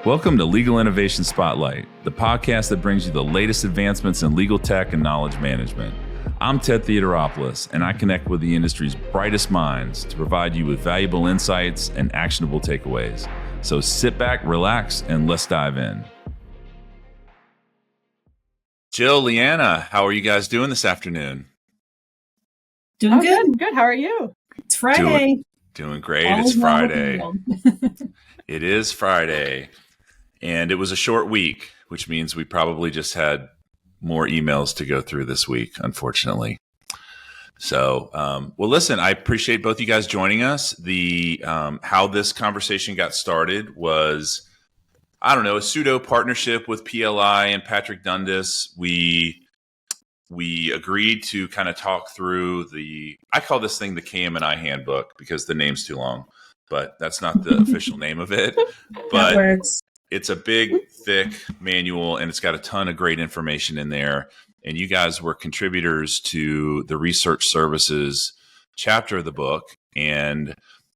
Welcome to Legal Innovation Spotlight, the podcast that brings you the latest advancements in legal tech and knowledge management. I'm Ted Theodoropoulos, and I connect with the industry's brightest minds to provide you with valuable insights and actionable takeaways. So sit back, relax, and let's dive in. Jill, Leanna, how are you guys doing this afternoon? Doing good. Good. How are you? It's Friday. Doing great. It's Friday. It is Friday. And it was a short week, which means we probably just had more emails to go through this week, unfortunately. So, well, listen, I appreciate both you guys joining us. The how this conversation got started was, I don't know, a pseudo partnership with PLI and Patrick Dundas. We agreed to kind of talk through I call this thing the KM&I handbook because the name's too long, but that's not the official name of it. But it's a big, thick manual, and it's got a ton of great information in there. And you guys were contributors to the research services chapter of the book. And,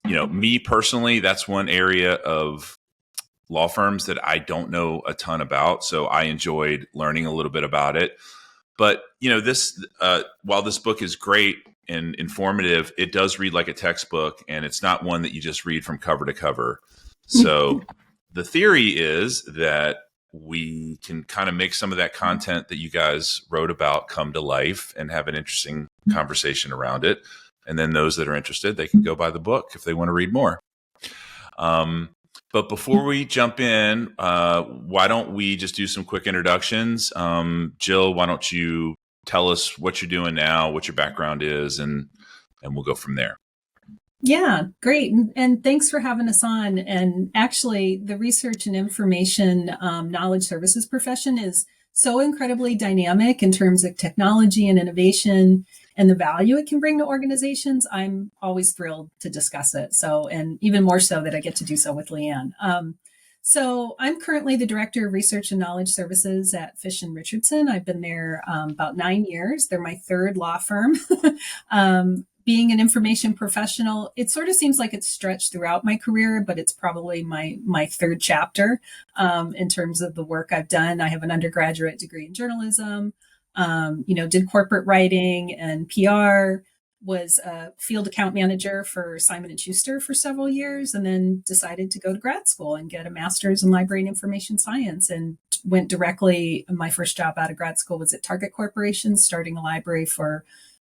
you know, me personally, that's one area of law firms that I don't know a ton about. So I enjoyed learning a little bit about it. But, you know, this while this book is great and informative, it does read like a textbook, and it's not one that you just read from cover to cover. So the theory is that we can kind of make some of that content that you guys wrote about come to life and have an interesting conversation around it. And then those that are interested, they can go buy the book if they want to read more. But before we jump in, why don't we just do some quick introductions? Jill, why don't you tell us what you're doing now, what your background is, and we'll go from there. Yeah, great. And thanks for having us on. And actually, the research and information knowledge services profession is so incredibly dynamic in terms of technology and innovation and the value it can bring to organizations. I'm always thrilled to discuss it. So, and even more so that I get to do so with Leanne. So I'm currently the Director of Research and Knowledge Services at Fish & Richardson. I've been there about 9 years. They're my third law firm. Being an information professional, it sort of seems like it's stretched throughout my career, but it's probably my third chapter in terms of the work I've done. I have an undergraduate degree in journalism, did corporate writing and PR, was a field account manager for Simon & Schuster for several years, and then decided to go to grad school and get a master's in library and information science, and went directly. My first job out of grad school was at Target Corporation, starting a library for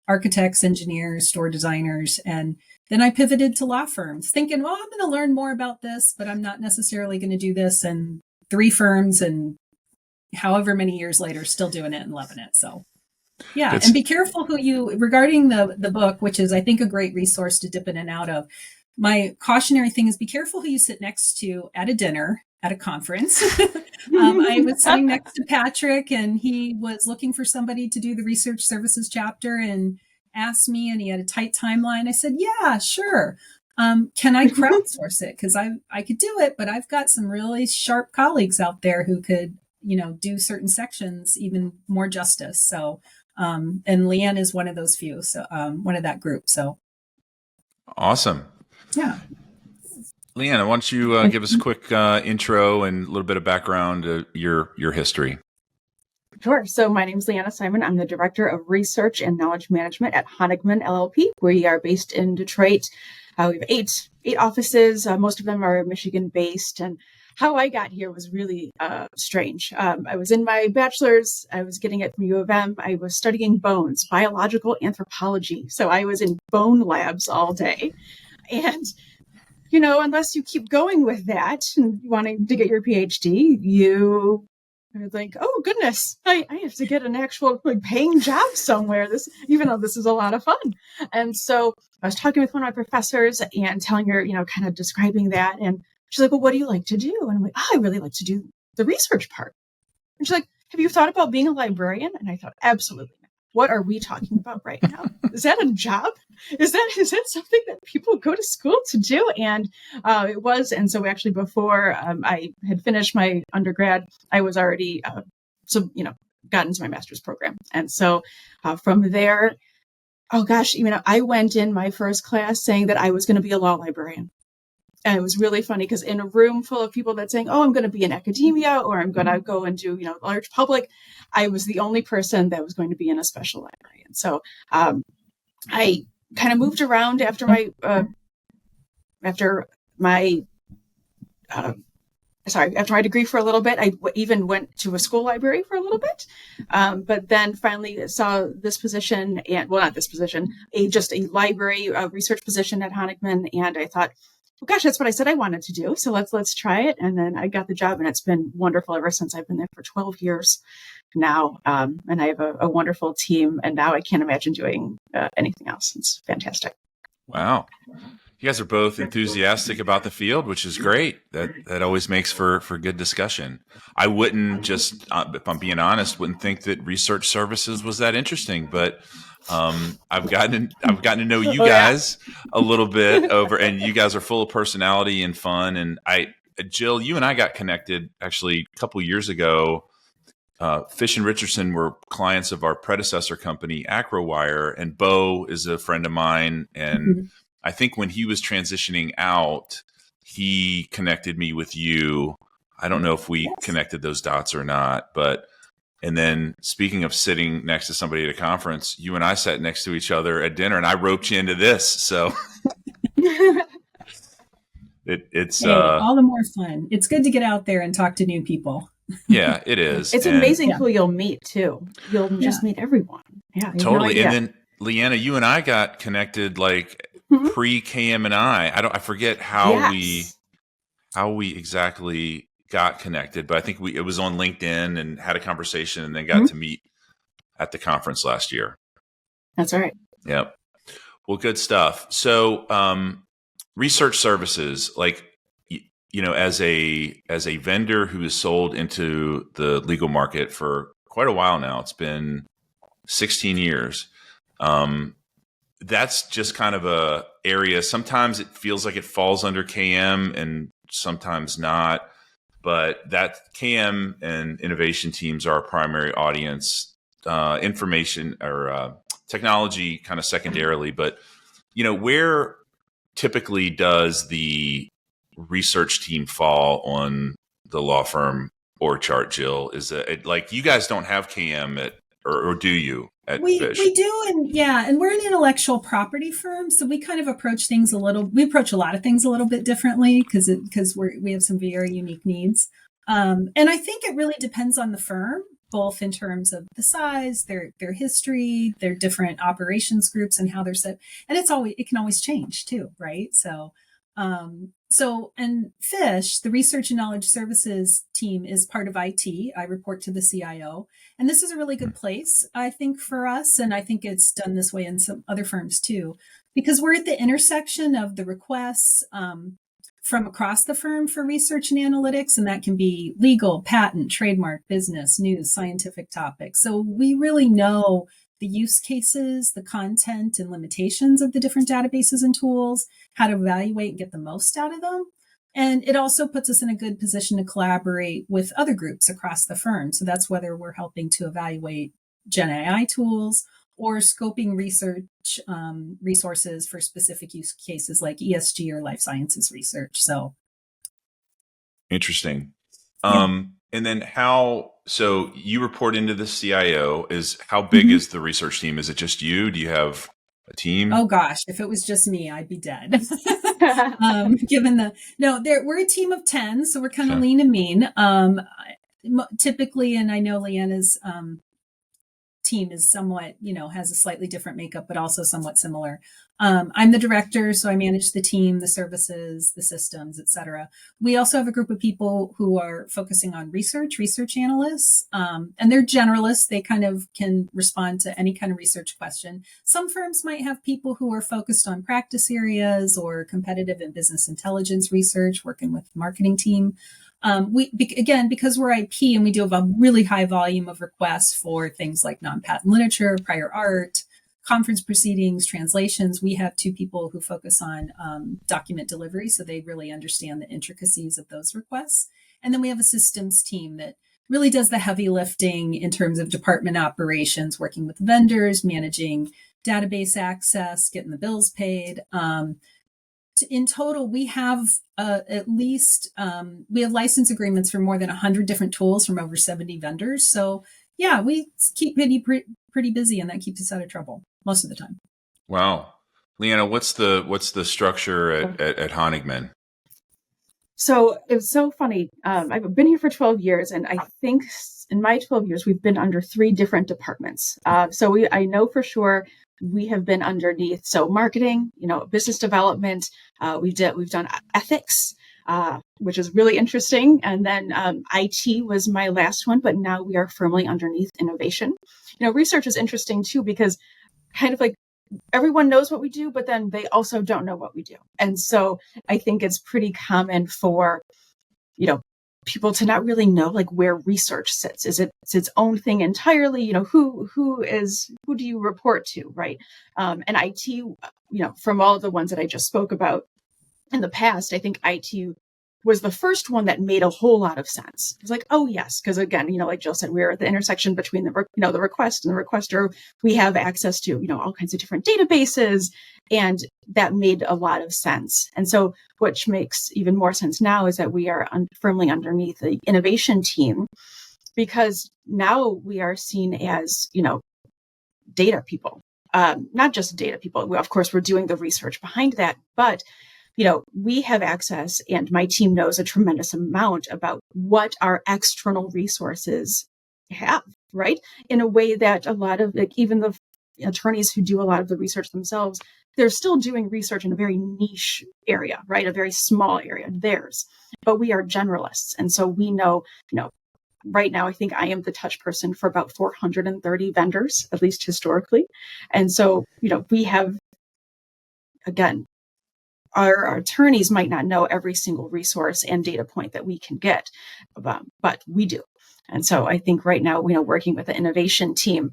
architects, engineers, store designers. And then I pivoted to law firms thinking, well, I'm going to learn more about this, but I'm not necessarily going to do this. And 3 firms, and however many years later, still doing it and loving it. So yeah. And be careful regarding the book, which is, I think, a great resource to dip in and out of. My cautionary thing is be careful who you sit next to at a dinner, at a conference. I was sitting next to Patrick, and he was looking for somebody to do the research services chapter and asked me, and he had a tight timeline. I said, yeah, sure. Can I crowdsource it? Because I could do it, but I've got some really sharp colleagues out there who could, do certain sections even more justice. So, and Leanne is one of those few, so one of that group. So awesome. Yeah. Leanna, why don't you give us a quick intro and a little bit of background to your history? Sure. So my name is Leanna Simon. I'm the Director of Research and Knowledge Management at Honigman LLP. We are based in Detroit. We have eight offices. Most of them are Michigan-based. And how I got here was really strange. I was in my bachelor's. I was getting it from U of M. I was studying bones, biological anthropology. So I was in bone labs all day. And unless you keep going with that and wanting to get your PhD, you are like, oh goodness, I have to get an actual paying job somewhere. Even though this is a lot of fun. And so I was talking with one of my professors and telling her, kind of describing that. And she's like, well, what do you like to do? And I'm like, I really like to do the research part. And she's like, have you thought about being a librarian? And I thought, absolutely not. What are we talking about right now? Is that a job? Is that something that people go to school to do? And it was. And so actually before I had finished my undergrad, I was already, got into my master's program. And so from there, oh gosh, I went in my first class saying that I was going to be a law librarian. And it was really funny because in a room full of people that's saying, oh, I'm going to be in academia or I'm going to go and do, large public, I was the only person that was going to be in a special library. And so I kind of moved around after my degree for a little bit. I even went to a school library for a little bit, but then finally saw this position, not this position, just a library research position at Honickman, and I thought, well, gosh, that's what I said I wanted to do. So let's try it. And then I got the job, and it's been wonderful ever since. I've been there for 12 years now, and I have a wonderful team. And now I can't imagine doing anything else. It's fantastic. Wow. You guys are both enthusiastic about the field, which is great. That always makes for good discussion. I wouldn't just, if I'm being honest, wouldn't think that research services was that interesting, but I've gotten to know you guys a little bit and you guys are full of personality and fun. And Jill, you and I got connected actually a couple years ago. Fish and Richardson were clients of our predecessor company, AcroWire, and Bo is a friend of mine. And I think when he was transitioning out, he connected me with you. I don't know if we connected those dots or not, and then speaking of sitting next to somebody at a conference, you and I sat next to each other at dinner and I roped you into this. So it's all the more fun. It's good to get out there and talk to new people. Yeah, it is. It's amazing who you'll meet too. You'll just meet everyone. Yeah, totally. No, and then Leanna, you and I got connected like pre-KM&I. I forget how we exactly got connected, but I think it was on LinkedIn and had a conversation and then got to meet at the conference last year. That's right. Yep. Well, good stuff. So, research services, like, as a vendor who is sold into the legal market for quite a while now, it's been 16 years. That's just kind of a area. Sometimes it feels like it falls under KM and sometimes not. But that KM and innovation teams are our primary audience, information or technology kind of secondarily. But, where typically does the research team fall on the law firm org chart, Jill? Is it like you guys don't have KM or do you? We do, and we're an intellectual property firm, so we kind of approach a lot of things a little bit differently because we have some very unique needs. And I think it really depends on the firm, both in terms of the size, their history, their different operations groups, and how they're set. And it can always change too, right? And Fish, the Research and Knowledge Services team, is part of IT. I report to the CIO. And this is a really good place, I think, for us. And I think it's done this way in some other firms too, because we're at the intersection of the requests from across the firm for research and analytics. And that can be legal, patent, trademark, business, news, scientific topics. So we really know the use cases, the content and limitations of the different databases and tools, how to evaluate and get the most out of them. And it also puts us in a good position to collaborate with other groups across the firm. So that's whether we're helping to evaluate Gen AI tools or scoping research resources for specific use cases like ESG or life sciences research. So interesting. And then so you report into the CIO. How big is the research team? Is it just you? Do you have a team? Oh gosh, if it was just me, I'd be dead. We're a team of 10, so we're kind of lean and mean. Typically, and I know Leanna's team is somewhat, has a slightly different makeup, but also somewhat similar. I'm the director, so I manage the team, the services, the systems, et cetera. We also have a group of people who are focusing on research analysts, and they're generalists. They kind of can respond to any kind of research question. Some firms might have people who are focused on practice areas or competitive and business intelligence research, working with the marketing team. Because we're IP and we do have a really high volume of requests for things like non-patent literature, prior art, conference proceedings, translations. We have 2 people who focus on document delivery, so they really understand the intricacies of those requests. And then we have a systems team that really does the heavy lifting in terms of department operations, working with vendors, managing database access, getting the bills paid. in total, we have at least we have license agreements for more than 100 different tools from over 70 vendors. So yeah, we keep pretty busy, and that keeps us out of trouble most of the time. Wow, Leanna, what's the structure at Honigman? So it was so funny. I've been here for 12 years, and I think in my 12 years, we've been under 3 different departments. I know for sure we have been underneath. So marketing, business development, we've done ethics, which is really interesting. And then IT was my last one, but now we are firmly underneath innovation. Research is interesting too, because kind of like everyone knows what we do, but then they also don't know what we do. And so I think it's pretty common for, people to not really know like where research sits. Is it its own thing entirely? Who do you report to, right? And IT, from all of the ones that I just spoke about in the past, I think IT was the first one that made a whole lot of sense. It's like, oh yes, because again, like Jill said, we're at the intersection between the request and the requester. We have access to all kinds of different databases, and that made a lot of sense. And so, which makes even more sense now is that we are firmly underneath the innovation team, because now we are seen as data people, not just data people. Of course, we're doing the research behind that, but we have access, and my team knows a tremendous amount about what our external resources have, right? In a way that a lot of even the attorneys who do a lot of the research themselves, they're still doing research in a very niche area, right? A very small area, theirs. But we are generalists. And so we know, right now, I think I am the touch person for about 430 vendors, at least historically. And so, we have, again, our attorneys might not know every single resource and data point that we can get, but we do. And so I think right now, working with the innovation team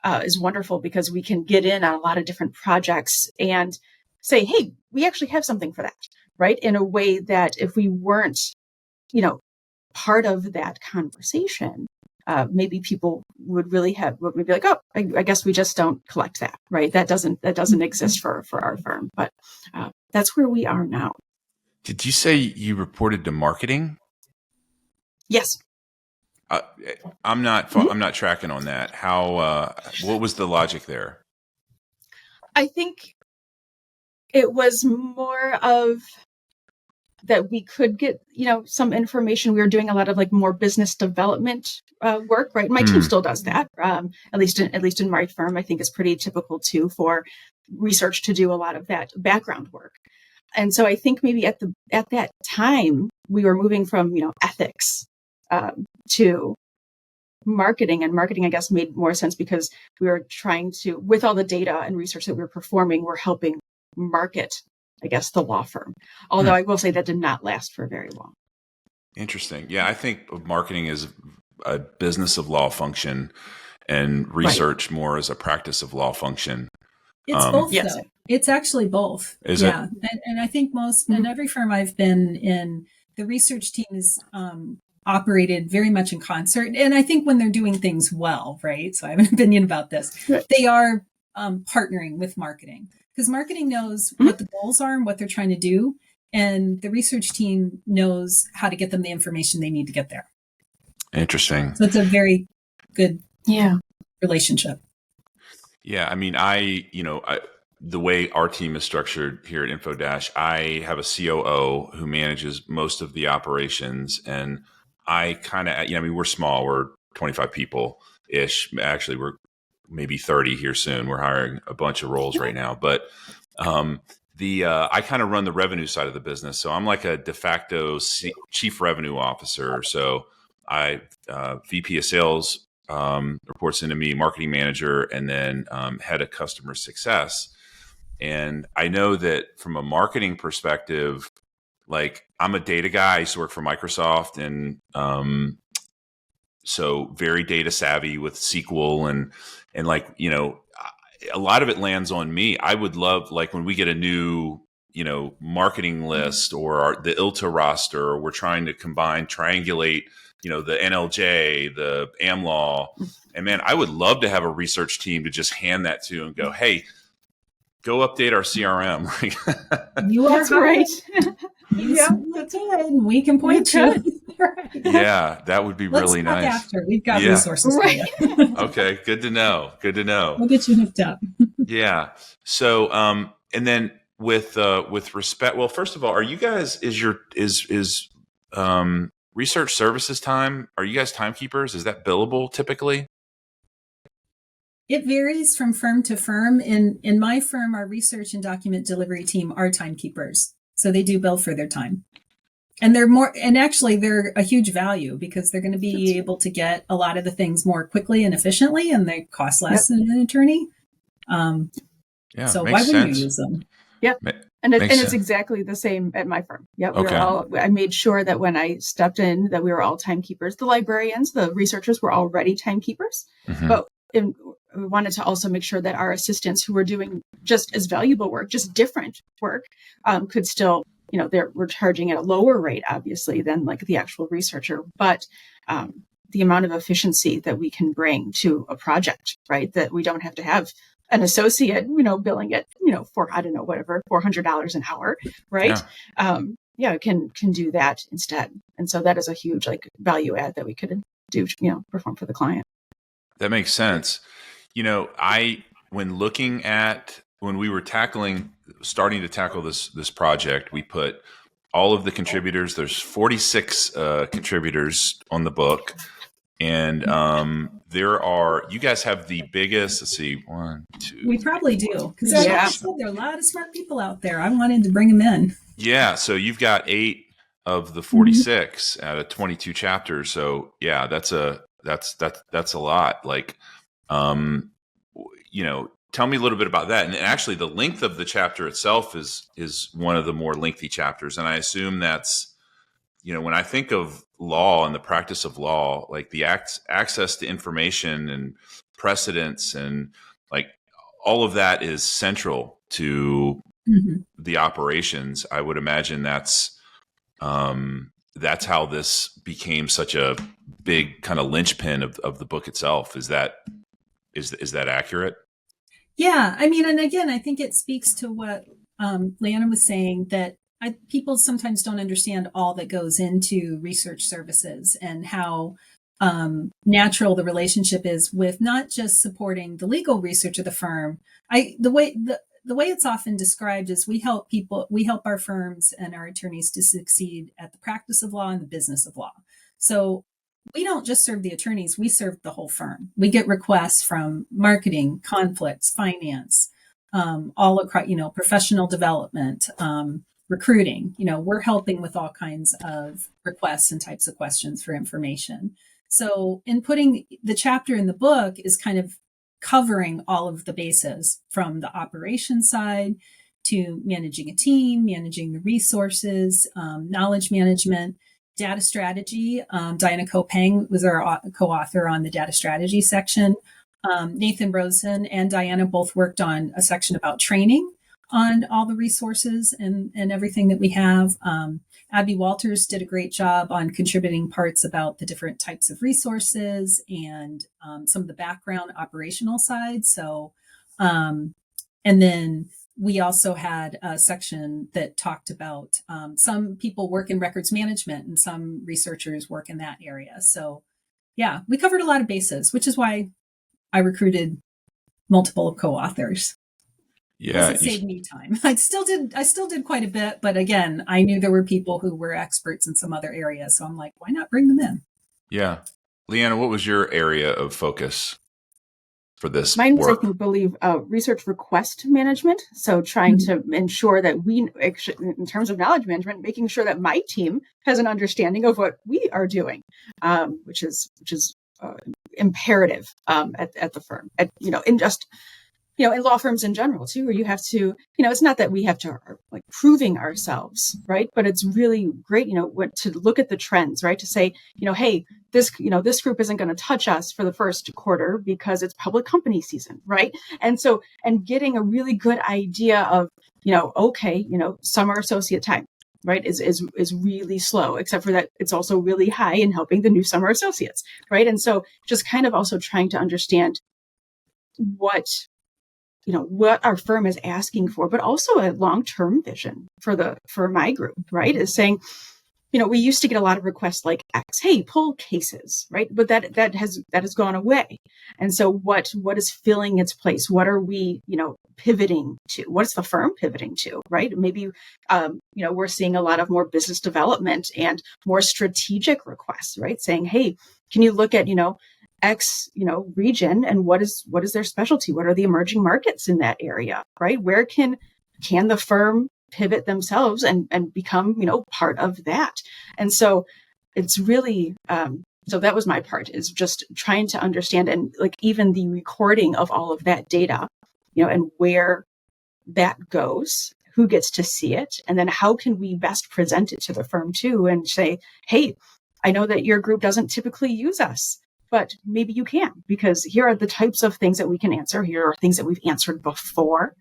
is wonderful, because we can get in on a lot of different projects and say, hey, we actually have something for that, right? In a way that if we weren't, part of that conversation, maybe people would be like, oh, I guess we just don't collect that, right? That doesn't exist for our firm, but that's where we are now. Did you say you reported to marketing? Yes. I'm not tracking on that. How? What was the logic there? I think it was more of that we could get, some information. We were doing a lot of like more business development work, right? My team still does that. At least in my firm, I think it's pretty typical too for research to do a lot of that background work. And so I think maybe at that time we were moving from, ethics to marketing, and marketing, I guess, made more sense because we were trying to, with all the data and research that we were performing, we're helping market, I guess, the law firm. Although I will say that did not last for very long. Interesting. Yeah, I think of marketing as a business of law function, and research more as a practice of law function. It's both, yes. though. It's actually both. Is it? And I think in every firm I've been in, the research team is operated very much in concert. And I think when they're doing things well, right? So I have an opinion about this. They are partnering with marketing, because marketing knows what the goals are and what they're trying to do. And the research team knows how to get them the information they need to get there. Interesting. So it's a very good relationship. Yeah. I mean, the way our team is structured here at InfoDash, I have a COO who manages most of the operations, and I kind of, we're small. We're 25 people ish. Actually, we're maybe 30 here soon. We're hiring a bunch of roles right now, but I kind of run the revenue side of the business. So I'm like a de facto chief revenue officer. So VP of sales reports into me, marketing manager, and then head of customer success. And I know that from a marketing perspective, like I'm a data guy. I used to work for Microsoft, and so very data savvy with SQL and like, a lot of it lands on me. I would love, like, when we get a new, marketing list or the ILTA roster, or we're trying to triangulate, the NLJ, the AmLaw. And man, I would love to have a research team to just hand that to and go, hey, go update our CRM. You are That's right. That's good. We can point you. Right. Yeah, that would be really nice. After we've got resources for you. Okay, good to know. Good to know. We'll get you hooked up. Yeah. So, and then with respect, well, first of all, are you guys is research services time? Are you guys timekeepers? Is that billable typically? It varies from firm to firm. In my firm, our research and document delivery team are timekeepers. So they do bill for their time. And actually they're a huge value because they're going to be able to get a lot of the things more quickly and efficiently, and they cost less than an attorney. So why wouldn't you use them? Yep. And it's exactly the same at my firm. Yep. Okay. I made sure that when I stepped in that we were all timekeepers. The librarians, the researchers were already timekeepers, but we wanted to also make sure that our assistants who were doing just as valuable work, just different work, could still, we're charging at a lower rate, obviously, than like the actual researcher, but the amount of efficiency that we can bring to a project, right? That we don't have to have an associate, billing at, for, I don't know, whatever, $400 an hour, right? Can do that instead. And so that is a huge value add that we could do, perform for the client. That makes sense. When we were starting to tackle this project, we put all of the contributors. There's 46 contributors on the book. And you guys have the biggest, let's see, 1, 2. We probably do. Because there are a lot of smart people out there. I wanted to bring them in. Yeah. So you've got 8 of the 46 out of 22 chapters. So yeah, that's a lot. Tell me a little bit about that. And actually the length of the chapter itself is one of the more lengthy chapters. And I assume that's, when I think of law and the practice of law, like the access to information and precedents and all of that is central to the operations. I would imagine that's how this became such a big kind of linchpin of the book itself. Is that accurate? Yeah. I mean, and again, I think it speaks to what Leanna was saying, that people sometimes don't understand all that goes into research services and how natural the relationship is with not just supporting the legal research of the firm. The way it's often described is we help our firms and our attorneys to succeed at the practice of law and the business of law. So we don't just serve the attorneys, we serve the whole firm. We get requests from marketing, conflicts, finance, all across, professional development, recruiting. We're helping with all kinds of requests and types of questions for information. So in putting the chapter in the book is kind of covering all of the bases, from the operations side to managing a team, managing the resources, knowledge management, data strategy. Diana Kopeng was our co-author on the data strategy section. Nathan Rosen and Diana both worked on a section about training on all the resources and everything that we have. Abby Walters did a great job on contributing parts about the different types of resources and some of the background operational side. So, and then we also had a section that talked about some people work in records management and some researchers work in that area. So yeah, we covered a lot of bases, which is why I recruited multiple co-authors. Yeah, it saved me time. I still did quite a bit, but again, I knew there were people who were experts in some other areas. So I'm like, why not bring them in? Yeah. Leanna, what was your area of focus for this Mine was, work? I believe, research request management. So trying to ensure that we, in terms of knowledge management, making sure that my team has an understanding of what we are doing, which is imperative at the firm. In law firms in general too, where you have to, it's not that we have to proving ourselves, right? But it's really great, to look at the trends, right? To say, hey, this group isn't going to touch us for the first quarter because it's public company season, right? And getting a really good idea of, summer associate time, right, is really slow, except for that it's also really high in helping the new summer associates, right? And so just kind of also trying to understand what what our firm is asking for, but also a long-term vision for my group, right? Is saying, we used to get a lot of requests like X, hey, pull cases, right? But that has gone away. And so what is filling its place? What are we, pivoting to? What's the firm pivoting to, right? Maybe, we're seeing a lot of more business development and more strategic requests, right? Saying, hey, can you look at, X, region, and what is their specialty? What are the emerging markets in that area, right? Where can the firm pivot themselves and become, part of that? And so it's really, so that was my part, is just trying to understand, and like even the recording of all of that data, and where that goes, who gets to see it, and then how can we best present it to the firm too, and say, hey, I know that your group doesn't typically use us, but maybe you can, because here are the types of things that we can answer. Here are things that we've answered before,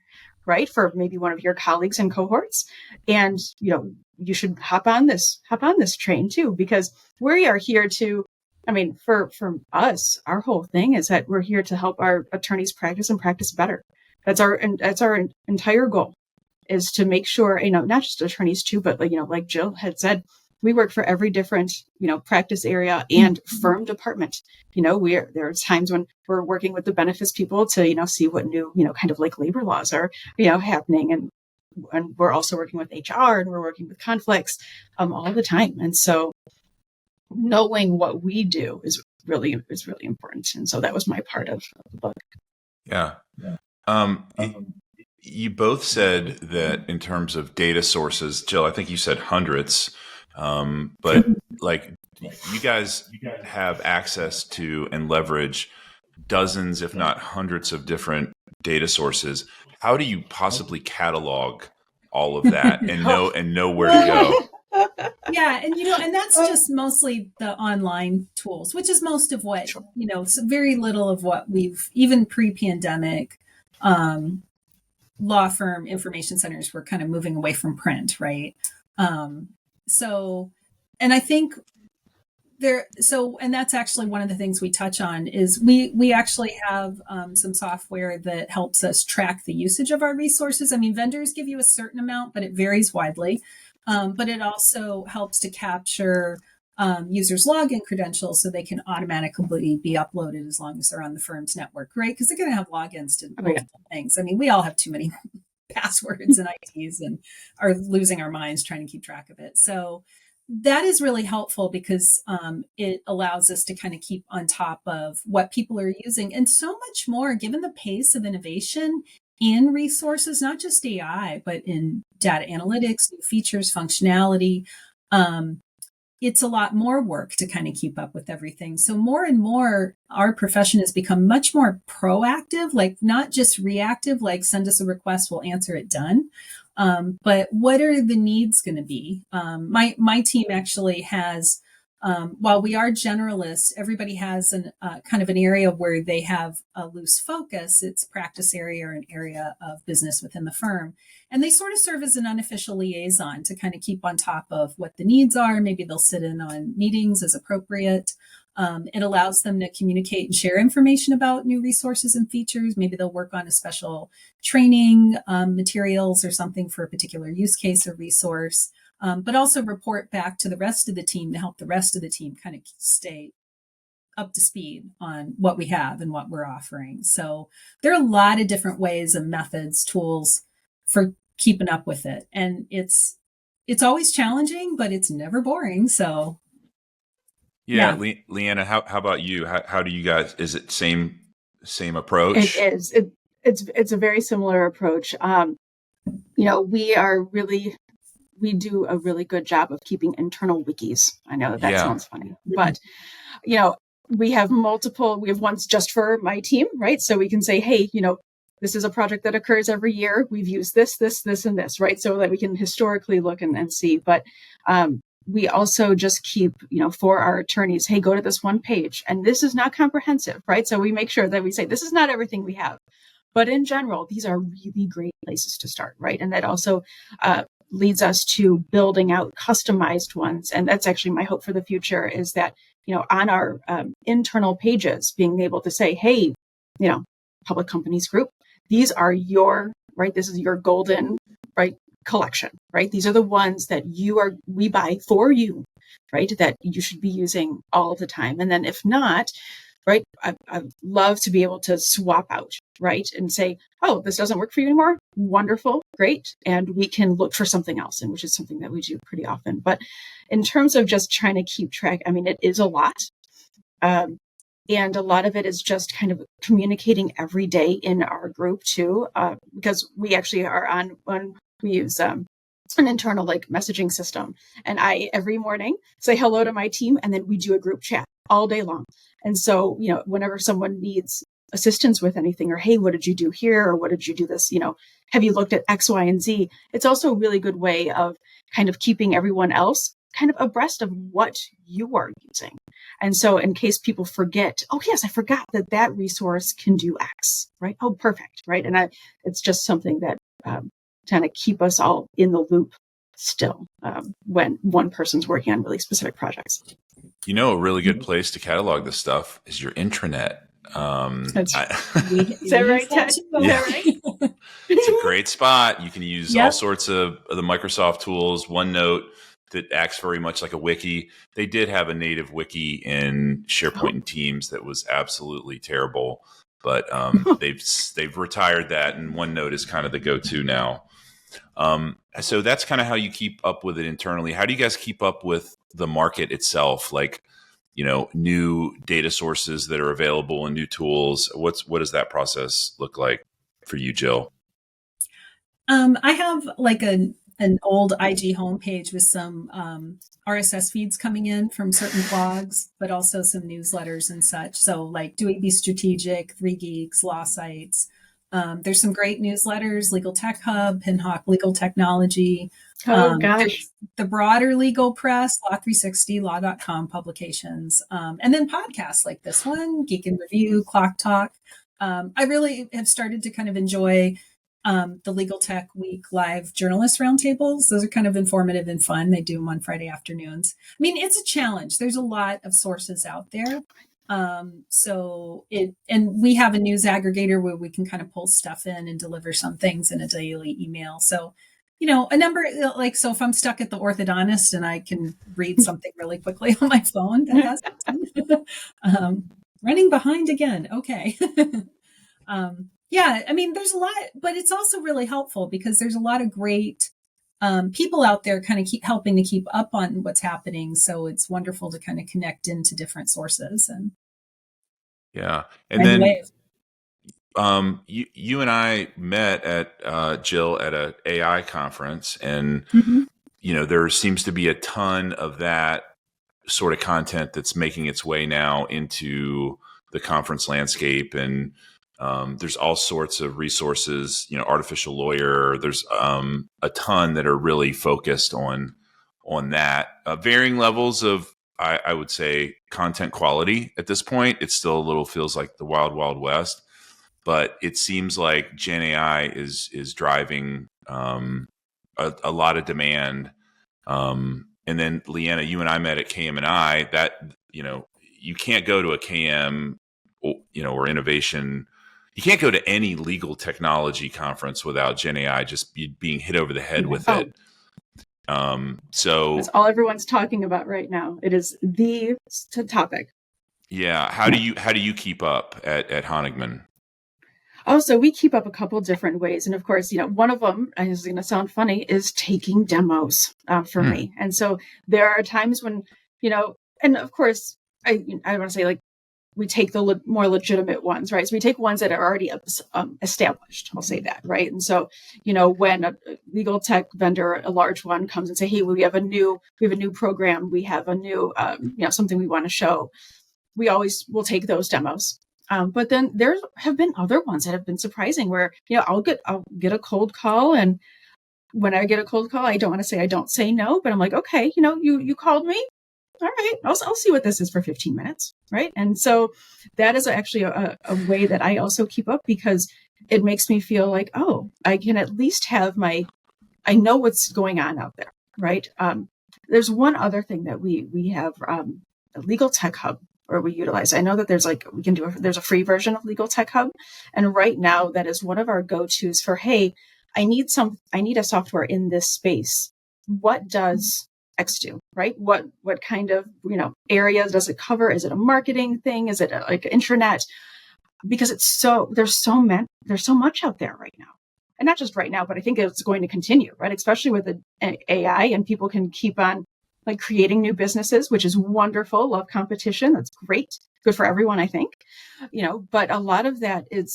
right? For maybe one of your colleagues and cohorts. And, you should hop on this train too, because we are here to, for us, our whole thing is that we're here to help our attorneys practice and practice better. That's our entire goal, is to make sure, not just attorneys too, but like Jill had said, we work for every different, practice area and firm department. There are times when we're working with the benefits people to, see what new, kind of like labor laws are, happening. And we're also working with HR, and we're working with conflicts all the time. And so knowing what we do is really important. And so that was my part of the book. Yeah. You both said that in terms of data sources, Jill, I think you said hundreds. But like you guys have access to and leverage dozens, if not hundreds of different data sources. How do you possibly catalog all of that and know where to go? Yeah. And that's just mostly the online tools, which is most of what, so very little of what we've, even pre-pandemic, law firm information centers were kind of moving away from print, right? So, and I think and that's actually one of the things we touch on is we actually have some software that helps us track the usage of our resources. Vendors give you a certain amount, but it varies widely. But it also helps to capture users' login credentials so they can automatically be uploaded as long as they're on the firm's network, right? Because they're going to have logins to multiple things. We all have too many passwords and IDs and are losing our minds trying to keep track of it. So that is really helpful because it allows us to kind of keep on top of what people are using, and so much more given the pace of innovation in resources, not just AI, but in data analytics, new features, functionality. It's a lot more work to kind of keep up with everything. So more and more, our profession has become much more proactive, like not just reactive, like send us a request, we'll answer it, done. But what are the needs going to be? My team actually has, while we are generalists, everybody has an kind of an area where they have a loose focus. It's practice area or an area of business within the firm. And they sort of serve as an unofficial liaison to kind of keep on top of what the needs are. Maybe they'll sit in on meetings as appropriate. It allows them to communicate and share information about new resources and features. Maybe they'll work on a special training materials or something for a particular use case or resource, but also report back to the rest of the team to help the rest of the team kind of stay up to speed on what we have and what we're offering. So there are a lot of different ways and methods, tools for keeping up with it. And it's always challenging, but it's never boring. So yeah. Leanna, how about you? How do you guys, is it same approach? It is. It's a very similar approach. We do a really good job of keeping internal wikis. I know that sounds funny, but we have ones just for my team, right? So we can say, hey, this is a project that occurs every year. We've used this, and this, right? So that we can historically look and see. But we also just keep, for our attorneys, hey, go to this one page. And this is not comprehensive, right? So we make sure that we say, this is not everything we have. But in general, these are really great places to start, right? And that also leads us to building out customized ones. And that's actually my hope for the future, is that, on our internal pages, being able to say, hey, public companies group, these are your, right? This is your golden, right, collection, right? These are the ones that we buy for you, right? That you should be using all of the time. And then if not, right, I'd love to be able to swap out, right? And say, oh, this doesn't work for you anymore. Wonderful. Great. And we can look for something else, and which is something that we do pretty often. But in terms of just trying to keep track, I mean, it is a lot. And a lot of it is just kind of communicating every day in our group too, because we actually are we use an internal like messaging system. And I, every morning, say hello to my team, and then we do a group chat all day long. And so, whenever someone needs assistance with anything, or, hey, what did you do here? Or what did you do this? Have you looked at X, Y, and Z? It's also a really good way of kind of keeping everyone else kind of abreast of what you are using. And so in case people forget, oh, yes, I forgot that resource can do X, right? Oh, perfect, right? And it's just something that kind of keep us all in the loop still when one person's working on really specific projects. A really good place to catalog this stuff is your intranet. Is that right, Ted? Yeah. It's a great spot. You can use all sorts of the Microsoft tools, OneNote, that acts very much like a wiki. They did have a native wiki in SharePoint and Teams that was absolutely terrible, but they've retired that, and OneNote is kind of the go-to now. So that's kind of how you keep up with it internally. How do you guys keep up with the market itself? Like, new data sources that are available and new tools. What does that process look like for you, Jill? I have like an old IG homepage with some RSS feeds coming in from certain blogs, but also some newsletters and such. So like Do It Be Strategic, 3 Geeks, Law Sites. There's some great newsletters, Legal Tech Hub, Pinhawk Legal Technology. Gosh. The broader legal press, Law 360, Law.com publications, and then podcasts like this one, Geek in Review, Clock Talk. I really have started to kind of enjoy the Legal Tech Week live journalist roundtables. Those are kind of informative and fun. They do them on Friday afternoons. I mean, it's a challenge. There's a lot of sources out there. And we have a news aggregator where we can kind of pull stuff in and deliver some things in a daily email. So, a number so if I'm stuck at the orthodontist and I can read something really quickly on my phone, that has running behind again. Okay. I mean, there's a lot, but it's also really helpful because there's a lot of great people out there kind of helping to keep up on what's happening. So it's wonderful to kind of connect into different sources. And then you and I met at Jill at a AI conference, and there seems to be a ton of that sort of content that's making its way now into the conference landscape, and there's all sorts of resources, Artificial Lawyer. There's a ton that are really focused on that. Varying levels of, I would say, content quality at this point. It still a little feels like the wild, wild west, but it seems like Gen AI is driving a lot of demand. And then Leanna, you and I met at KM&I. That you can't go to a KM, or innovation. You can't go to any legal technology conference without Gen AI just being hit over the head with it. So that's all everyone's talking about right now. It is the topic. Yeah. How do you keep up at Honigman? Oh, so we keep up a couple different ways. And of course, one of them, and it's going to sound funny, is taking demos for me. And so there are times when, and of course, I want to say, like, we take the more legitimate ones, right? So we take ones that are already established. I'll say that, right? And so, when a legal tech vendor, a large one, comes and say, "Hey, we have a new program, we have a new, something we want to show," we always will take those demos. But then there have been other ones that have been surprising, where I'll get a cold call, and when I get a cold call, I don't want to say I don't say no, but I'm like, okay, you called me. All right, I'll see what this is for 15 minutes, right? And so that is actually a way that I also keep up, because it makes me feel like, oh, I can at least have I know what's going on out there, right? There's one other thing that we have, a Legal Tech Hub, or we utilize. I know that there's there's a free version of Legal Tech Hub. And right now that is one of our go-tos for, hey, I need a software in this space. What does X do, right? What kind of, areas does it cover? Is it a marketing thing? Is it like intranet? Because there's so much out there right now. And not just right now, but I think it's going to continue, right? Especially with the AI, and people can keep on like creating new businesses, which is wonderful. Love competition. That's great. Good for everyone, I think. But a lot of that it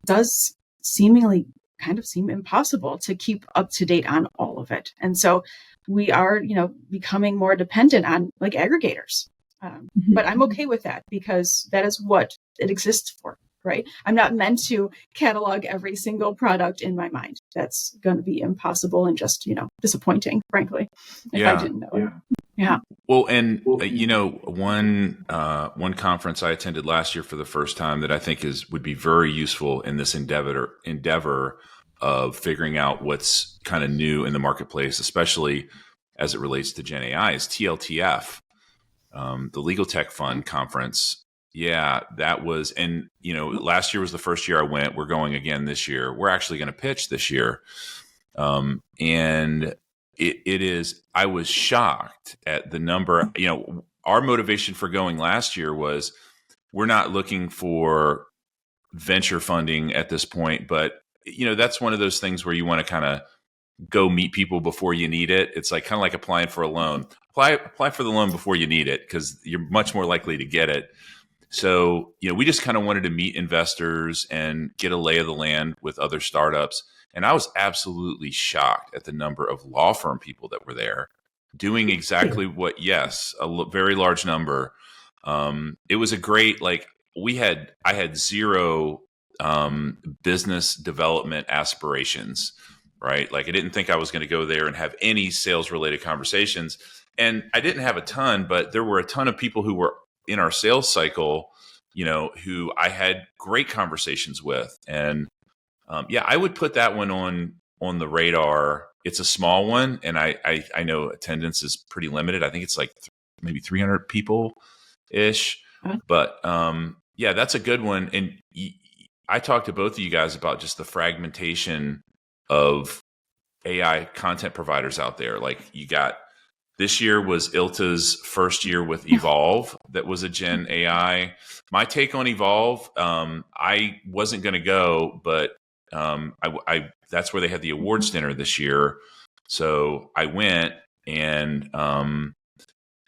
does seemingly kind of seem impossible to keep up to date on all of it. And so we are, becoming more dependent on like aggregators. But I'm okay with that because that is what it exists for, right? I'm not meant to catalog every single product in my mind. That's going to be impossible and just, disappointing, frankly, if I didn't know it. Yeah. Well, and one conference I attended last year for the first time that I think would be very useful in this endeavor of figuring out what's kind of new in the marketplace, especially as it relates to Gen AI, is TLTF, the Legal Tech Fund conference. Yeah, that was, and last year was the first year I went. We're going again this year. We're actually going to pitch this year, and it is. I was shocked at the number. Our motivation for going last year was we're not looking for venture funding at this point, but that's one of those things where you want to kind of go meet people before you need it. It's like kind of like applying for a loan. Apply for the loan before you need it because you're much more likely to get it. So, we just kind of wanted to meet investors and get a lay of the land with other startups. And I was absolutely shocked at the number of law firm people that were there doing exactly what, very large number. It was a great, I had zero business development aspirations, right? Like I didn't think I was going to go there and have any sales related conversations. And I didn't have a ton, but there were a ton of people who were in our sales cycle, who I had great conversations with. And I would put that one on the radar. It's a small one. And I know attendance is pretty limited. I think it's like maybe 300 people ish, but that's a good one. And I talked to both of you guys about just the fragmentation of AI content providers out there. Like this year was ILTA's first year with Evolve. That was a Gen AI. My take on Evolve, I wasn't going to go, but I that's where they had the awards dinner this year. So I went, and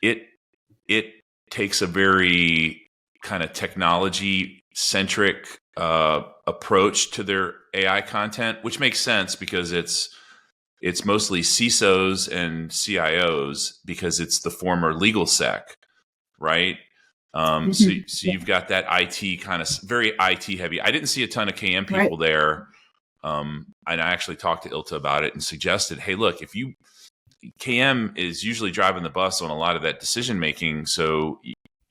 it takes a very kind of technology centric approach to their AI content, which makes sense because it's mostly CISOs and CIOs because it's the former legal sec, right? So you've got that IT kind of very IT heavy. I didn't see a ton of KM people there. And I actually talked to ILTA about it and suggested, hey, look, KM is usually driving the bus on a lot of that decision making. So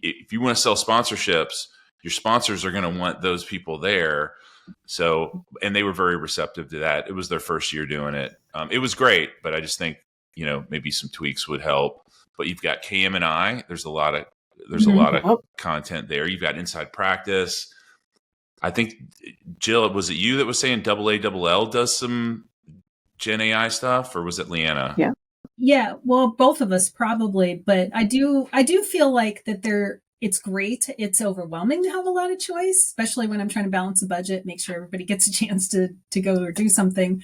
if you want to sell sponsorships, your sponsors are going to want those people there. So, and they were very receptive to that. It was their first year doing it. It was great, but I just think, maybe some tweaks would help. But you've got KM and I, there's a lot of content there. You've got Inside Practice. I think, Jill, was it you that was saying AALL does some Gen AI stuff, or was it Leanna? Yeah. Yeah. Well, both of us probably, but I do feel like that it's great. It's overwhelming to have a lot of choice, especially when I'm trying to balance a budget, make sure everybody gets a chance to go or do something.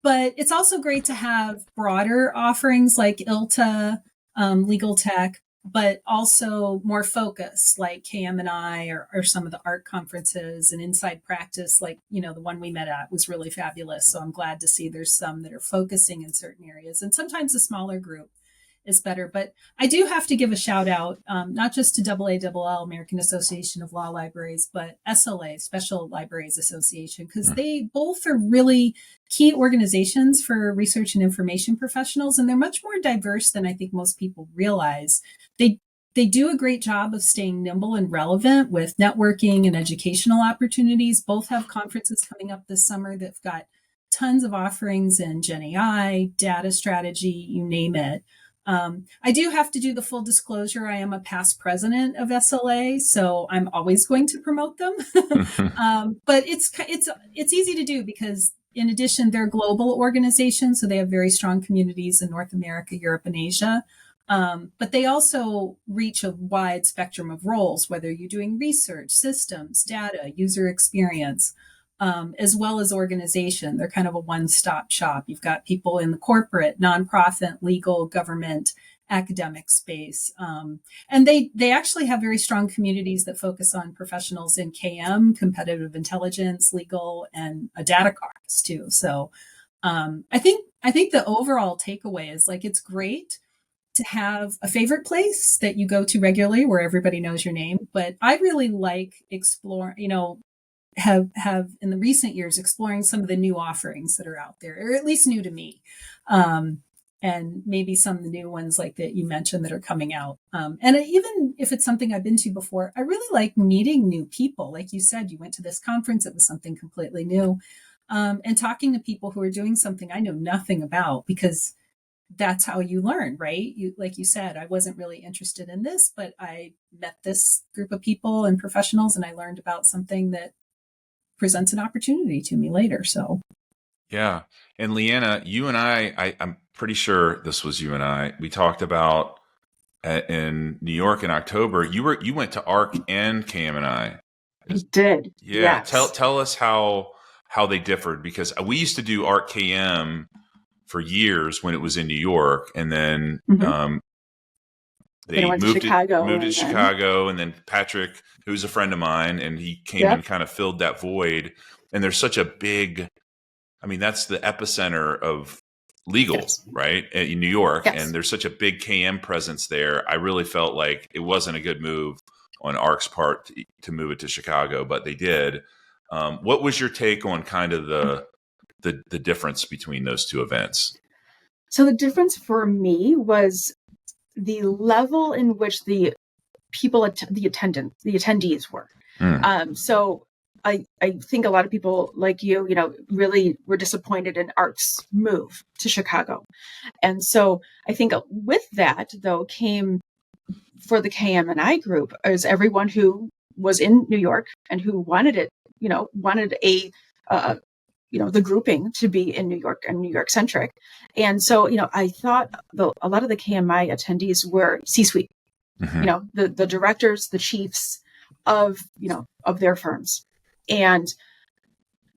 But it's also great to have broader offerings like ILTA, Legal Tech, but also more focused like KM and I or some of the art conferences and Inside Practice, like, the one we met at was really fabulous. So I'm glad to see there's some that are focusing in certain areas, and sometimes a smaller group is better. But I do have to give a shout out, not just to AALL, American Association of Law Libraries, but SLA, Special Libraries Association, because they both are really key organizations for research and information professionals. And they're much more diverse than I think most people realize. They do a great job of staying nimble and relevant with networking and educational opportunities. Both have conferences coming up this summer that've got tons of offerings in Gen AI, data strategy, you name it. I do have to do the full disclosure. I am a past president of SLA, so I'm always going to promote them. But it's easy to do because in addition, they're global organizations, so they have very strong communities in North America, Europe, and Asia. But they also reach a wide spectrum of roles, whether you're doing research, systems, data, user experience, as well as organization. They're kind of a one-stop shop. You've got people in the corporate, nonprofit, legal, government, academic space. And they actually have very strong communities that focus on professionals in KM, competitive intelligence, legal, and a data caucus too. So I think the overall takeaway is like, it's great to have a favorite place that you go to regularly where everybody knows your name. But I really like have in the recent years exploring some of the new offerings that are out there, or at least new to me. And maybe some of the new ones like that you mentioned that are coming out. And even if it's something I've been to before, I really like meeting new people. Like you said, you went to this conference, it was something completely new. And talking to people who are doing something I know nothing about, because that's how you learn, right? Like you said, I wasn't really interested in this, but I met this group of people and professionals, and I learned about something that presents an opportunity to me later. So, yeah. And Leanna, you and I'm pretty sure this was you and I. We talked about in New York in October. You went to ARC and KM&I. I did. Yeah. Yes. Tell us how they differed, because we used to do ARC KM for years when it was in New York, and then they moved to Chicago, and then Patrick, who's a friend of mine, and he came and kind of filled that void. And there's such a big, that's the epicenter of legal, right, in New York, and there's such a big KM presence there. I really felt like it wasn't a good move on ARC's part to move it to Chicago, but they did. What was your take on kind of the difference between those two events? So the difference for me was the level in which the people, the attendees were. So I think a lot of people like you really were disappointed in ARC's move to Chicago. And so I think with that, though, came for the KM&I group is everyone who was in New York and who wanted it, wanted the grouping to be in New York and New York centric. And so, I thought a lot of the KMI attendees were C-suite, the directors, the chiefs of their firms. And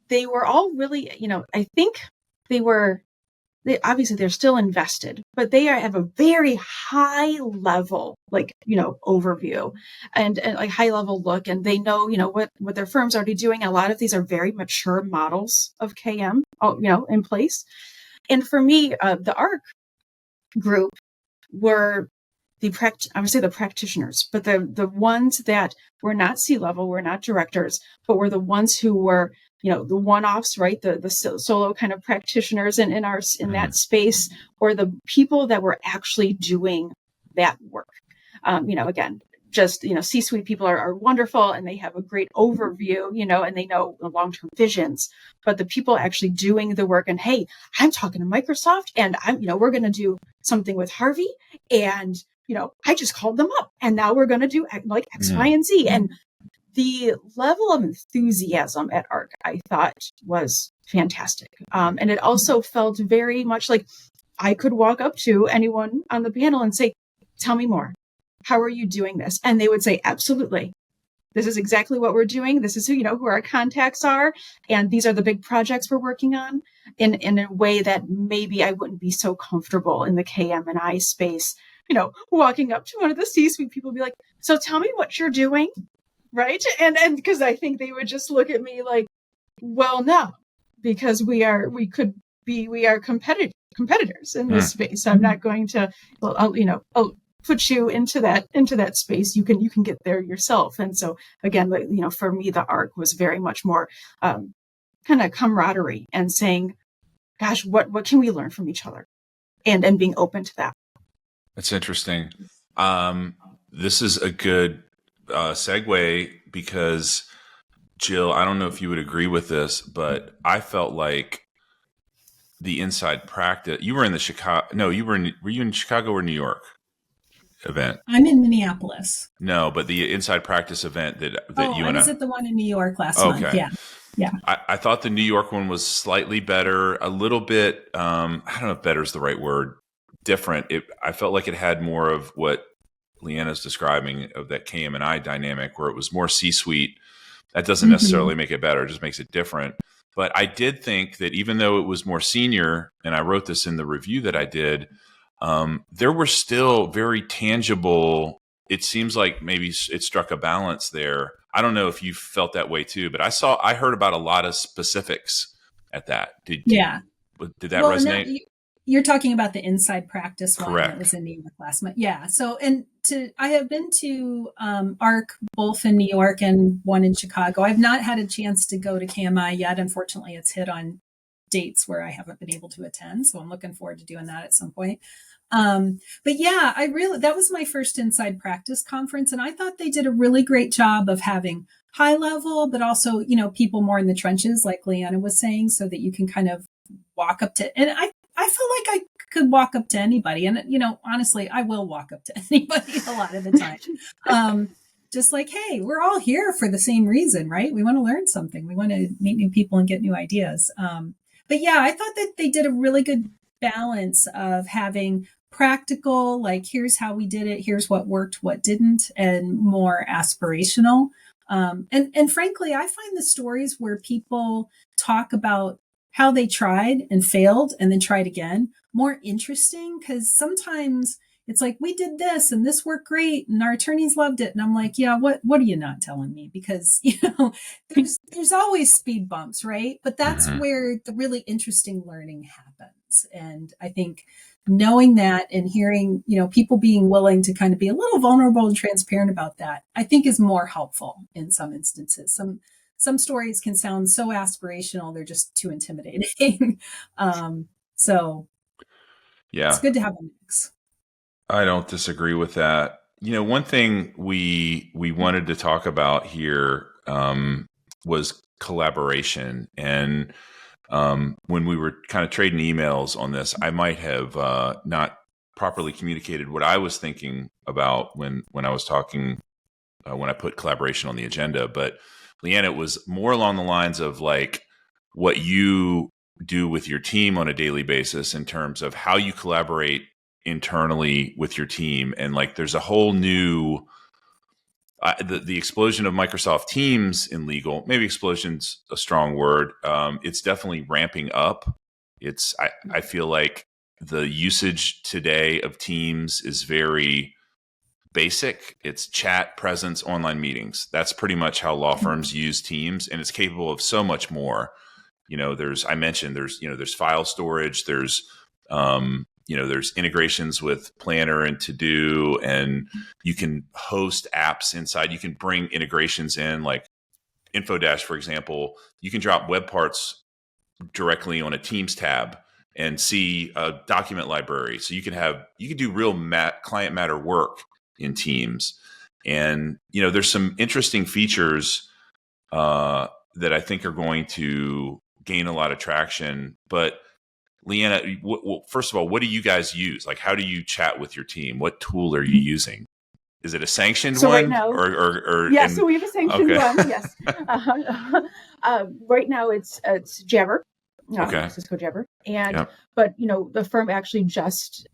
they were all really, I think obviously they're still invested, but they have a very high level, overview and like high level look. And they know, what their firm's already doing. A lot of these are very mature models of KM, in place. And for me, the ARC group were I would say the practitioners, but the ones that were not C-level, were not directors, but were the ones who were, the one-offs, right? The solo kind of practitioners in that space, or the people that were actually doing that work. Again, just, C-suite people are wonderful and they have a great overview, and they know the long-term visions, but the people actually doing the work and, hey, I'm talking to Microsoft and we're going to do something with Harvey, and, I just called them up and now we're going to do like X, Y, and Z. And the level of enthusiasm at ARC, I thought, was fantastic. And it also felt very much like I could walk up to anyone on the panel and say, tell me more. How are you doing this? And they would say, absolutely. This is exactly what we're doing. This is who our contacts are. And these are the big projects we're working on in a way that maybe I wouldn't be so comfortable in the KM&I space, walking up to one of the C-suite people and be like, so tell me what you're doing. Right. And because I think they would just look at me like, well, no, because we are competitors in this space. I'm not going to, I'll put you into that space. You can get there yourself. And so again, for me, the ARC was very much more kind of camaraderie and saying, gosh, what can we learn from each other? And being open to that. That's interesting. This is a good segue, because Jill, I don't know if you would agree with this, but I felt like the inside practice. You were in the Chicago. No, were you in Chicago or New York event? I'm in Minneapolis. No, but the inside practice event that you I and was I. at the one in New York last month. Okay. Yeah. Yeah. I thought the New York one was slightly better, a little bit. I don't know if better is the right word. Different. I felt like it had more of what Leanna's describing of that KM&I dynamic, where it was more C-suite. That doesn't necessarily make it better; it just makes it different. But I did think that even though it was more senior, and I wrote this in the review that I did, there were still very tangible. It seems like maybe it struck a balance there. I don't know if you felt that way too, but I heard about a lot of specifics at that. Did that resonate? You're talking about the inside practice one Correct. that was in New York last month. Yeah. So, I have been to ARC both in New York and one in Chicago. I've not had a chance to go to KMI yet. Unfortunately, it's hit on dates where I haven't been able to attend. So I'm looking forward to doing that at some point. But yeah, that was my first inside practice conference. And I thought they did a really great job of having high level, but also, people more in the trenches, like Leanna was saying, so that you can kind of walk up to, and I feel like I could walk up to anybody. And, honestly, I will walk up to anybody a lot of the time. Just like, hey, we're all here for the same reason, right? We want to learn something. We want to meet new people and get new ideas. But yeah, I thought that they did a really good balance of having practical, like, here's how we did it, here's what worked, what didn't, and more aspirational. And frankly, I find the stories where people talk about how they tried and failed and then tried again more interesting, because sometimes it's like, we did this and this worked great and our attorneys loved it. And I'm like, yeah, what are you not telling me? Because, there's always speed bumps, right? But that's where the really interesting learning happens. And I think knowing that and hearing, people being willing to kind of be a little vulnerable and transparent about that, I think is more helpful in some instances. Some stories can sound so aspirational, they're just too intimidating. So yeah, it's good to have a mix. I don't disagree with that. One thing we wanted to talk about here was collaboration. And when we were kind of trading emails on this, I might have not properly communicated what I was thinking about when I was talking, when I put collaboration on the agenda. But Leanna, it was more along the lines of like what you do with your team on a daily basis in terms of how you collaborate internally with your team. And like, there's a whole new, the explosion of Microsoft Teams in legal, maybe explosion's a strong word. It's definitely ramping up. I feel like the usage today of Teams is very basic. It's chat, presence, online meetings. That's pretty much how law firms use Teams, and it's capable of so much more. There's file storage, there's integrations with Planner and To Do, and you can host apps inside. You can bring integrations in, like InfoDash, for example. You can drop web parts directly on a Teams tab and see a document library. So you can do real client matter work in Teams. And, there's some interesting features that I think are going to gain a lot of traction. But Leanna, first of all, what do you guys use? Like, how do you chat with your team? What tool are you using? Is it a sanctioned one? Right now, so we have a sanctioned one. Yes. Right now it's Jabber. Cisco Jabber. And, but, the firm actually just,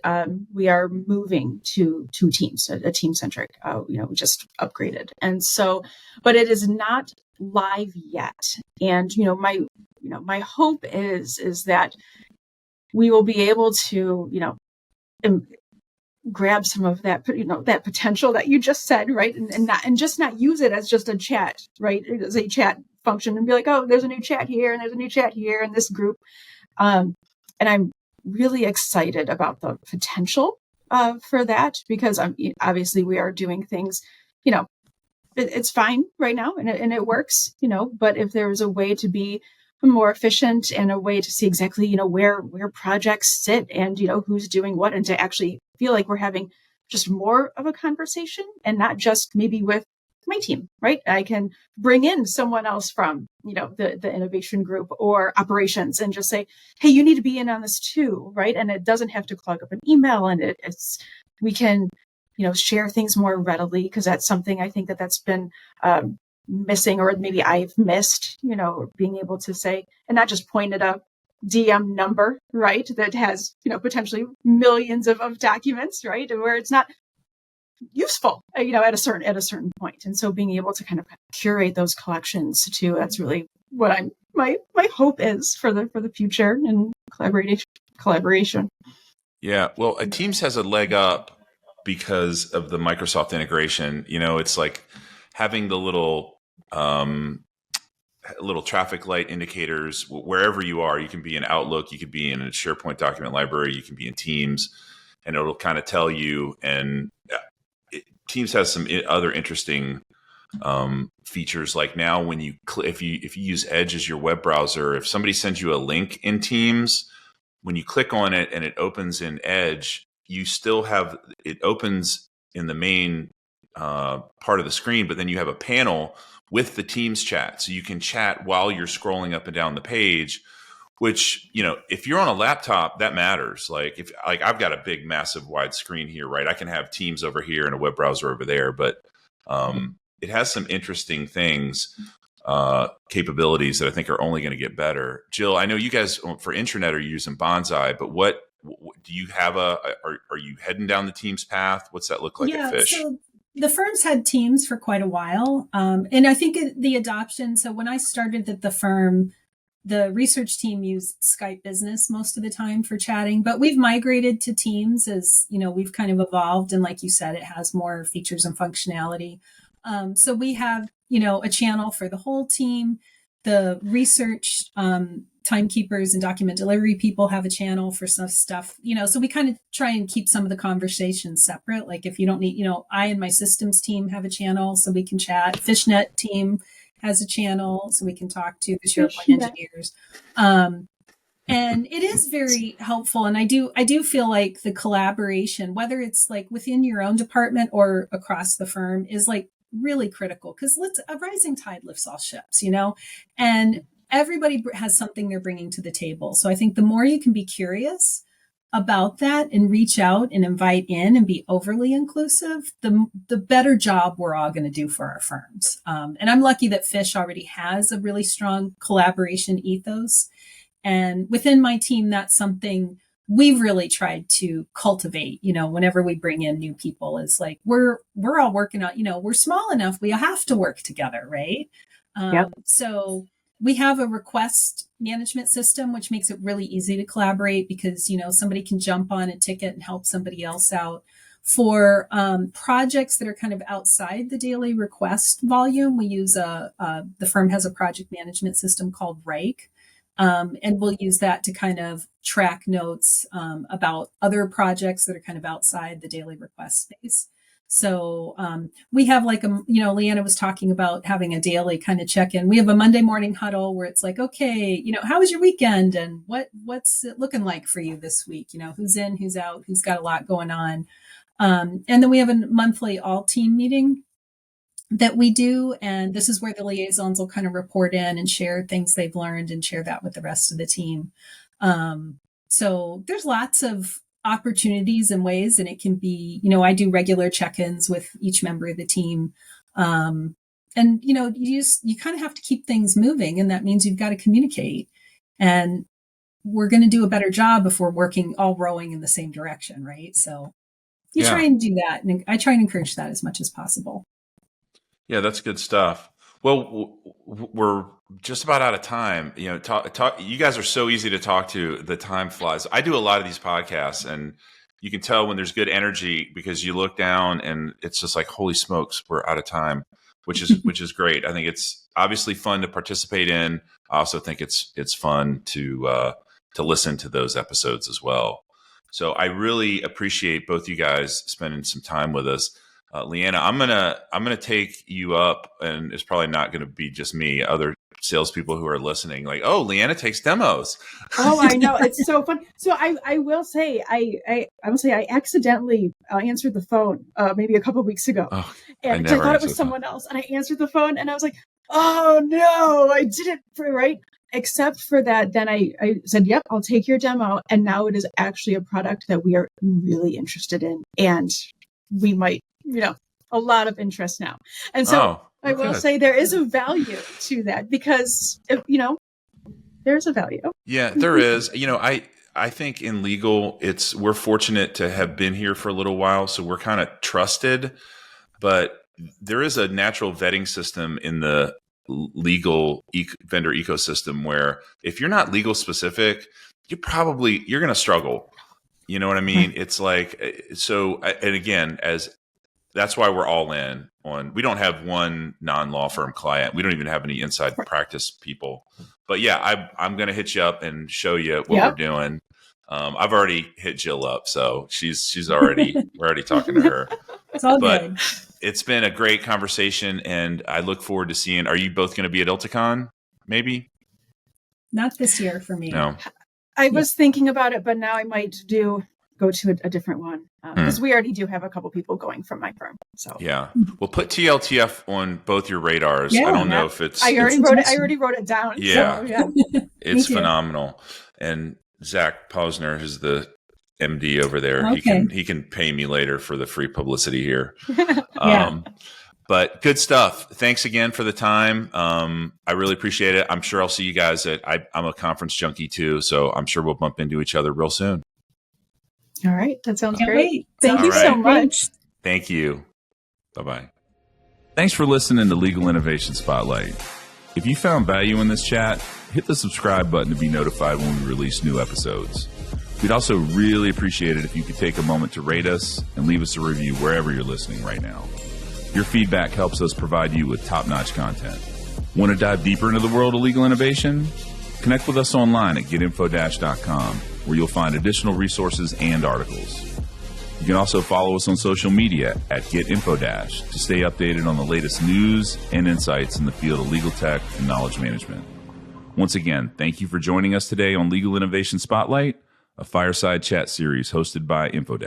we are moving to Teams, a team-centric, we just upgraded. And so, but it is not live yet. And, my hope is that we will be able to, grab some of that, that potential that you just said, right? And just not use it as just a chat, right? As a chat function and be like, oh, there's a new chat here and there's a new chat here in this group. And I'm really excited about the potential for that, because obviously we are doing things, it's fine right now and it works, but if there was a way to be more efficient and a way to see exactly, where projects sit and, who's doing what, and to actually feel like we're having just more of a conversation and not just maybe with my team, right? I can bring in someone else from, the innovation group or operations and just say, hey, you need to be in on this too, right? And it doesn't have to clog up an email, and we can, share things more readily, because that's something I think that's been missing, or maybe I've missed, being able to say, and not just point at a DM number, right? That has, potentially millions of documents, right? Where it's not useful, at a certain point. And so being able to kind of curate those collections too, that's really what my hope is for the future and collaboration. Yeah. Well, Teams has a leg up because of the Microsoft integration. It's like having the little traffic light indicators wherever you are. You can be in Outlook, you could be in a SharePoint document library, you can be in Teams, and it'll kind of tell you. And Teams has some other interesting features. Like now, when if you use Edge as your web browser, if somebody sends you a link in Teams, when you click on it and it opens in Edge, you still have it opens in the main part of the screen, but then you have a panel with the Teams chat, so you can chat while you're scrolling up and down the page. Which, if you're on a laptop, that matters. Like I've got a big, massive, wide screen here, right? I can have Teams over here and a web browser over there, but it has some interesting things, capabilities that I think are only going to get better. Jill, I know you guys for intranet are using Bonsai, but what do you have? Are you heading down the Teams path? What's that look like at Fish? So the firm's had Teams for quite a while, and I think the adoption. So when I started at the firm, the research team used Skype Business most of the time for chatting, but we've migrated to Teams as, we've kind of evolved. And like you said, it has more features and functionality. So we have, a channel for the whole team. The research timekeepers and document delivery people have a channel for some stuff, so we kind of try and keep some of the conversations separate. Like if you don't need, I and my systems team have a channel so we can chat. Fishnet team has a channel so we can talk to the SharePoint engineers. And it is very helpful. And I do feel like the collaboration, whether it's like within your own department or across the firm, is like really critical, because a rising tide lifts all ships, and everybody has something they're bringing to the table. So I think the more you can be curious about that and reach out and invite in and be overly inclusive, the better job we're all going to do for our firms. And I'm lucky that Fish already has a really strong collaboration ethos. And within my team, that's something we've really tried to cultivate, whenever we bring in new people, is like, we're all working on, we're small enough, we have to work together, right? Yep. So we have a request management system, which makes it really easy to collaborate, because, somebody can jump on a ticket and help somebody else out. For projects that are kind of outside the daily request volume, we use the firm has a project management system called Rike. And we'll use that to kind of track notes about other projects that are kind of outside the daily request space. So we have like Leanna was talking about having a daily kind of check-in. We have a Monday morning huddle where it's like, okay, how was your weekend, and what's it looking like for you this week? Who's in, who's out, who's got a lot going on. And then we have a monthly all team meeting that we do. And this is where the liaisons will kind of report in and share things they've learned and share that with the rest of the team. So there's lots of opportunities and ways, and it can be, I do regular check-ins with each member of the team. And, you kind of have to keep things moving, and that means you've got to communicate, and we're going to do a better job if we're all rowing in the same direction. Right. So you try and do that. And I try and encourage that as much as possible. Yeah, that's good stuff. Well, we're just about out of time. You guys are so easy to talk to. The time flies. I do a lot of these podcasts, and you can tell when there's good energy because you look down and it's just like, holy smokes, we're out of time, which is great. I think it's obviously fun to participate in. I also think it's fun to listen to those episodes as well. So I really appreciate both you guys spending some time with us. Leanna, I'm gonna take you up, and it's probably not going to be just me. Other salespeople who are listening, like, oh, Leanna takes demos. Oh, I know, it's so fun. So I will say, I accidentally answered the phone maybe a couple of weeks ago, and I thought it was someone else, and I answered the phone, and I was like, oh no, I didn't right. Except for that, then I said, yep, I'll take your demo, and now it is actually a product that we are really interested in, and we might, a lot of interest now. And so I will say there is a value to that, because, there's a value. Yeah, there is. I think in legal, we're fortunate to have been here for a little while, so we're kind of trusted, but there is a natural vetting system in the legal vendor ecosystem where if you're not legal specific, you're going to struggle. You know what I mean? It's like, so, and again, that's why we're all in on, we don't have one non-law firm client. We don't even have any inside practice people, but yeah, I'm going to hit you up and show you what we're doing. I've already hit Jill up, so we're already talking to her. It's all good. It's been a great conversation, and I look forward to seeing, are you both going to be at ILTACon? Maybe? Not this year for me. No. I was thinking about it, but now I might go to a different one, because we already do have a couple people going from my firm. So yeah, we'll put TLTF on both your radars. I don't know if it's. I already wrote it down. Yeah, so, it's phenomenal. And Zach Posner is the MD over there. Okay. He can pay me later for the free publicity here. Yeah. But good stuff. Thanks again for the time. I really appreciate it. I'm sure I'll see you guys I'm a conference junkie too, so I'm sure we'll bump into each other real soon. All right. That sounds Can't great. wait. Thank you so much. Thank you. Bye-bye. Thanks for listening to Legal Innovation Spotlight. If you found value in this chat, hit the subscribe button to be notified when we release new episodes. We'd also really appreciate it if you could take a moment to rate us and leave us a review wherever you're listening right now. Your feedback helps us provide you with top-notch content. Want to dive deeper into the world of legal innovation? Connect with us online at getinfo-.com, where you'll find additional resources and articles. You can also follow us on social media at getinfo- to stay updated on the latest news and insights in the field of legal tech and knowledge management. Once again, thank you for joining us today on Legal Innovation Spotlight, a fireside chat series hosted by Info-.